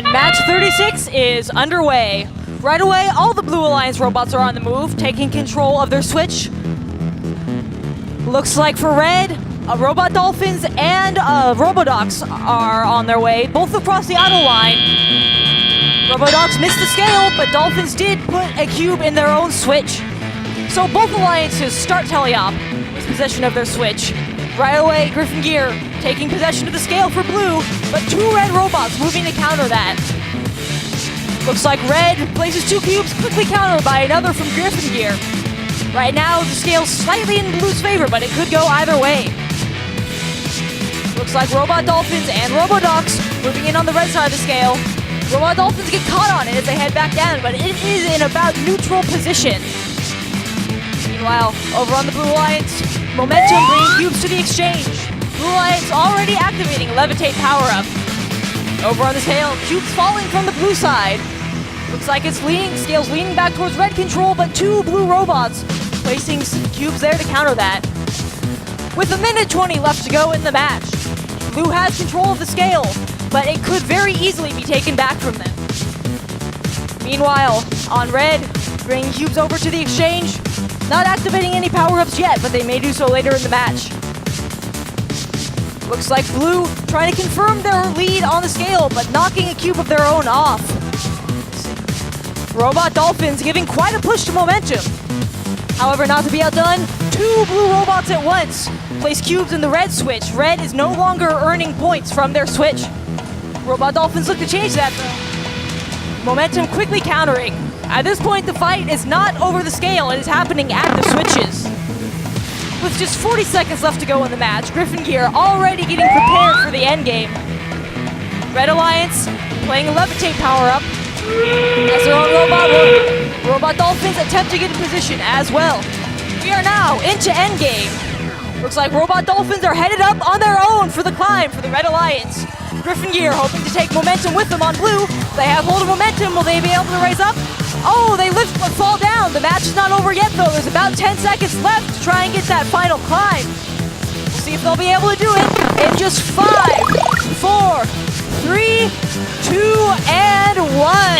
And match 36 is underway. Right away, all the Blue Alliance robots are on the move, taking control of their switch. Looks like for red, Robot Dolphins and Robodocs are on their way, both across the auto line. Robodocs missed the scale, but Dolphins did put a cube in their own switch. So both alliances start teleop with possession of their switch. Right away, Griffin Gear taking possession of the scale for blue, but two red robots moving to counter that. Looks like red places two cubes, quickly countered by another from Griffin Gear. Right now, the scale's slightly in blue's favor, but it could go either way. Looks like Robot Dolphins and Robodocs moving in on the red side of the scale. Robot Dolphins get caught on it as they head back down, but it is in about neutral position. Meanwhile, over on the Blue Alliance, Momentum bringing cubes to the exchange. Blue Alliance already activating Levitate power-up. Over on the scale, cubes falling from the blue side. Looks like it's scale's leaning back towards red control, but two blue robots placing cubes there to counter that. With 1:20 left to go in the match, blue has control of the scale, but it could very easily be taken back from them. Meanwhile, on red, bringing cubes over to the exchange, not activating any power-ups yet, but they may do so later in the match. Looks like blue trying to confirm their lead on the scale, but knocking a cube of their own off. Robot Dolphins giving quite a push to Momentum. However, not to be outdone, two blue robots at once place cubes in the red switch. Red is no longer earning points from their switch. Robot Dolphins look to change that though. Momentum quickly countering. At this point, the fight is not over the scale, it is happening at the switches. With just 40 seconds left to go in the match, Griffin Gear already getting prepared for the endgame. Red Alliance playing a Levitate power-up. As their own Robot Dolphins attempt to get in position as well. We are now into endgame. Looks like Robot Dolphins are headed up on their own for the climb for the Red Alliance. Griffin Gear hoping to take Momentum with them on blue. They have hold of Momentum. Will they be able to raise up? Oh, they lift but fall down. The match is not over yet though. There's about 10 seconds left to try and get that final climb. We'll see if they'll be able to do it in just 5, 4, 3, 2, and 1.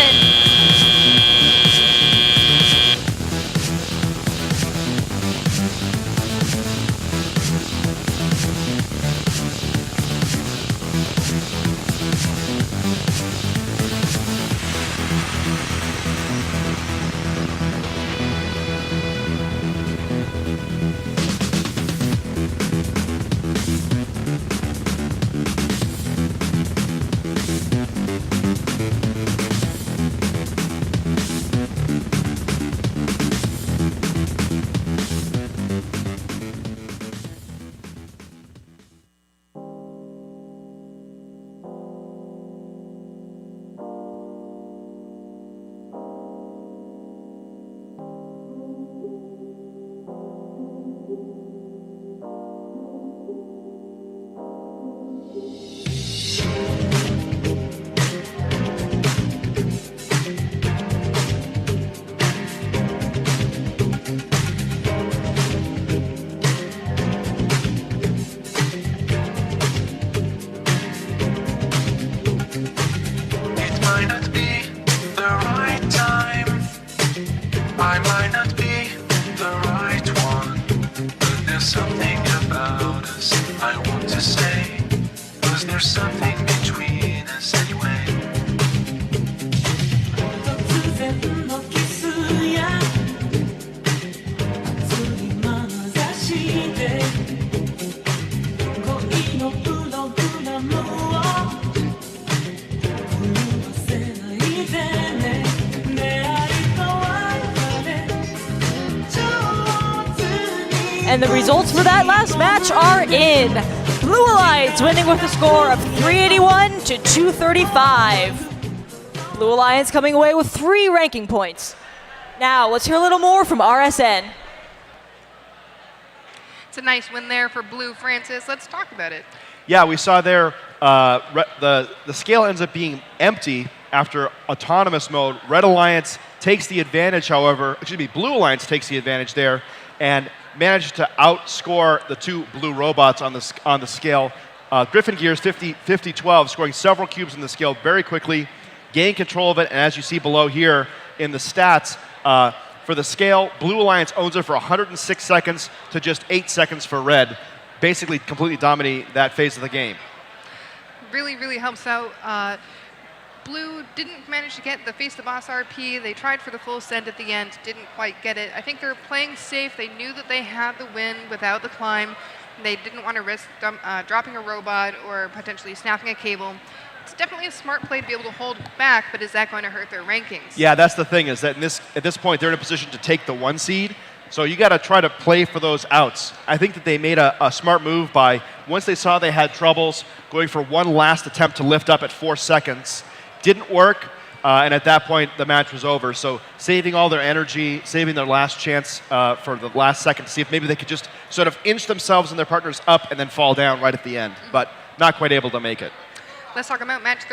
And the results for that last match are in. Blue Alliance winning with a score of 381 to 235. Blue Alliance coming away with 3 ranking points. Now, let's hear a little more from RSN. It's a nice win there for Blue, Francis. Let's talk about it. Yeah, we saw there the scale ends up being empty after autonomous mode. Red Alliance takes the advantage, however, Blue Alliance takes the advantage there and managed to outscore the two blue robots on the scale. Griffin Gears 50-12, scoring several cubes in the scale very quickly. gain control of it, and as you see below here in the stats, for the scale, Blue Alliance owns it for 106 seconds to just 8 seconds for Red, basically completely dominating that phase of the game. Really, really helps out. Blue didn't manage to get the face the boss RP. They tried for the full send at the end, didn't quite get it. I think they're playing safe. They knew that they had the win without the climb. They didn't want to risk dropping a robot or potentially snapping a cable. It's definitely a smart play to be able to hold back, but is that going to hurt their rankings? Yeah, that's the thing, is that at this point, they're in a position to take the 1 seed. So you got to try to play for those outs. I think that they made a smart move by, once they saw they had troubles, going for one last attempt to lift up at 4 seconds. Didn't work, and at that point, the match was over. So saving all their energy, saving their last chance for the last second to see if maybe they could just sort of inch themselves and their partners up and then fall down right at the end. But not quite able to make it. Let's talk about match 30.